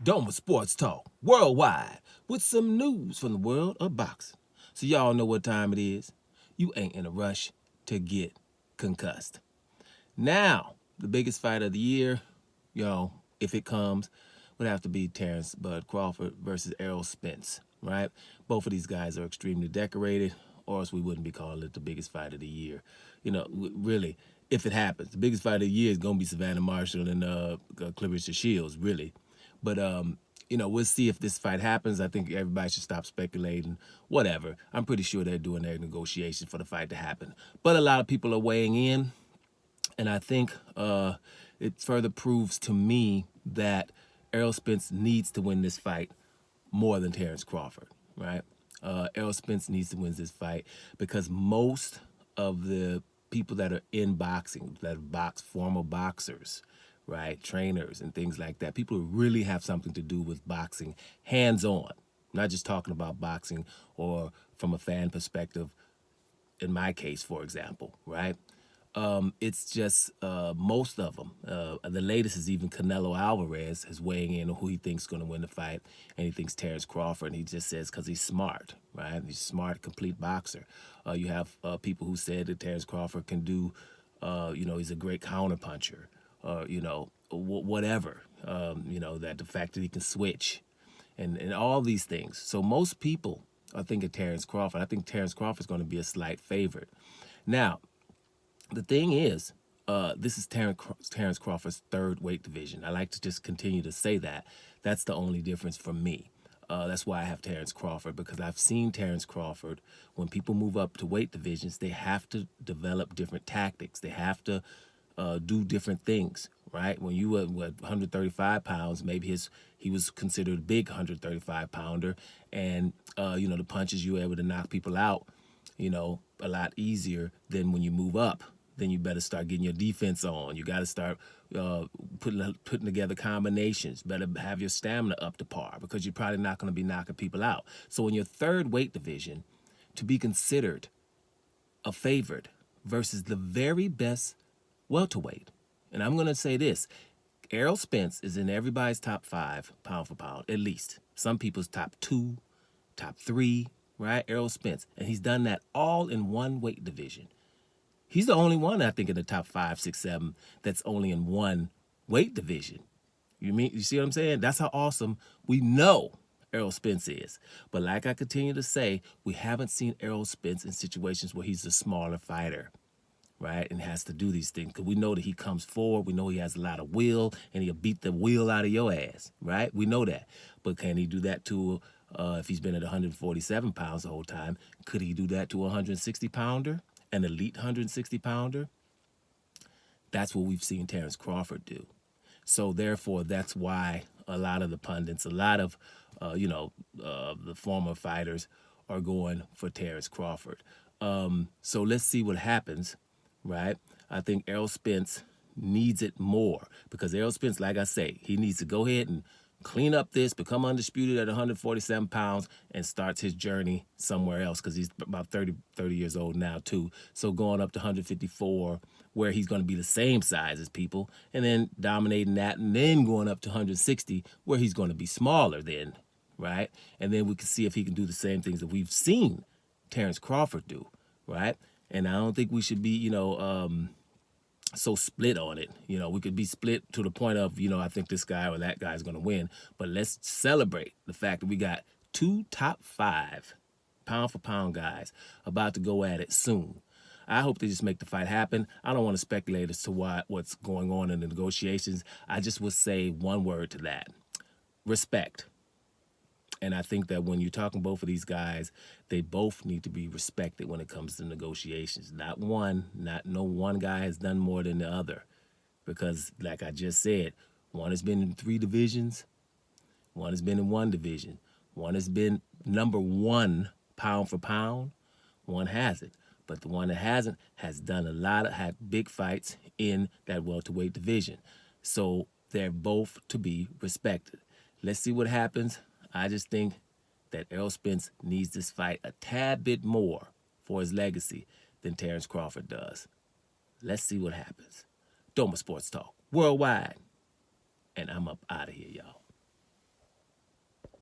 Doma Sports Talk worldwide with some news from the world of boxing. So y'all know what time it is. You ain't in a rush to get concussed. Now, the biggest fight of the year, if it comes, would have to be Terence Crawford versus Errol Spence, right? Both of these guys are extremely decorated, or else we wouldn't be calling it the biggest fight of the year. Really, if it happens, the biggest fight of the year is going to be Savannah Marshall and Clarissa Shields, really. But, we'll see if this fight happens. I think everybody should stop speculating, whatever. I'm pretty sure they're doing their negotiations for the fight to happen. But a lot of people are weighing in, and I think it further proves to me that Errol Spence needs to win this fight more than Terence Crawford, right? Errol Spence needs to win this fight because most of the people that are in boxing, that box, former boxers, right, trainers and things like that, people who really have something to do with boxing, hands-on, not just talking about boxing or from a fan perspective, in my case, for example, right? It's just most of them. The latest is even Canelo Alvarez is weighing in on who he thinks is going to win the fight, and he thinks Terence Crawford, and he just says because he's smart, right? He's a smart, complete boxer. You have people who said that Terence Crawford can do, he's a great counterpuncher, whatever, that the fact that he can switch and all these things. So most people are thinking Terence Crawford. I think Terence Crawford is going to be a slight favorite. Now, the thing is, this is Terence Crawford's third weight division. I like to just continue to say that. That's the only difference for me. That's why I have Terence Crawford, because I've seen Terence Crawford, when people move up to weight divisions, they have to develop different tactics. They have to do different things, right? When you were 135 pounds, maybe he was considered a big 135-pounder, and, the punches you were able to knock people out, a lot easier than when you move up. Then you better start getting your defense on. You got to start putting together combinations. Better have your stamina up to par, because you're probably not going to be knocking people out. So in your third weight division, to be considered a favorite versus the very best welterweight, and I'm going to say this, Errol Spence is in everybody's top 5 pound for pound, at least. Some people's top 2, top 3, right? Errol Spence. And he's done that all in one weight division. He's the only one, I think, in the top 5, 6, 7 that's only in one weight division. You see what I'm saying? That's how awesome we know Errol Spence is. But like I continue to say, we haven't seen Errol Spence in situations where he's a smaller fighter, right, and has to do these things, because we know that he comes forward. We know he has a lot of will, and he'll beat the will out of your ass, right? We know that. But can he do that to, if he's been at 147 pounds the whole time, could he do that to a 160-pounder? An elite 160-pounder? That's what we've seen Terence Crawford do. So therefore, that's why a lot of the pundits, a lot of, the former fighters are going for Terence Crawford. So let's see what happens, right? I think Errol Spence needs it more, because Errol Spence, like I say, he needs to go ahead and clean up this, become undisputed at 147 pounds, and starts his journey somewhere else, because he's about 30 years old now, too. So going up to 154, where he's going to be the same size as people, and then dominating that, and then going up to 160, where he's going to be smaller then, right? And then we can see if he can do the same things that we've seen Terence Crawford do, right? And I don't think we should be, so split on it. We could be split to the point of, I think this guy or that guy is going to win. But let's celebrate the fact that we got 2 top 5 pound-for-pound guys about to go at it soon. I hope they just make the fight happen. I don't want to speculate as to what's going on in the negotiations. I just would say one word to that: respect. And I think that when you're talking both of these guys, they both need to be respected when it comes to negotiations. No one guy has done more than the other. Because like I just said, one has been in 3 divisions, one has been in 1 division, one has been number 1 pound for pound, one hasn't. But the one that hasn't has done had big fights in that welterweight division. So they're both to be respected. Let's see what happens. I just think that Errol Spence needs this fight a tad bit more for his legacy than Terence Crawford does. Let's see what happens. Doma Sports Talk worldwide. And I'm up out of here, y'all.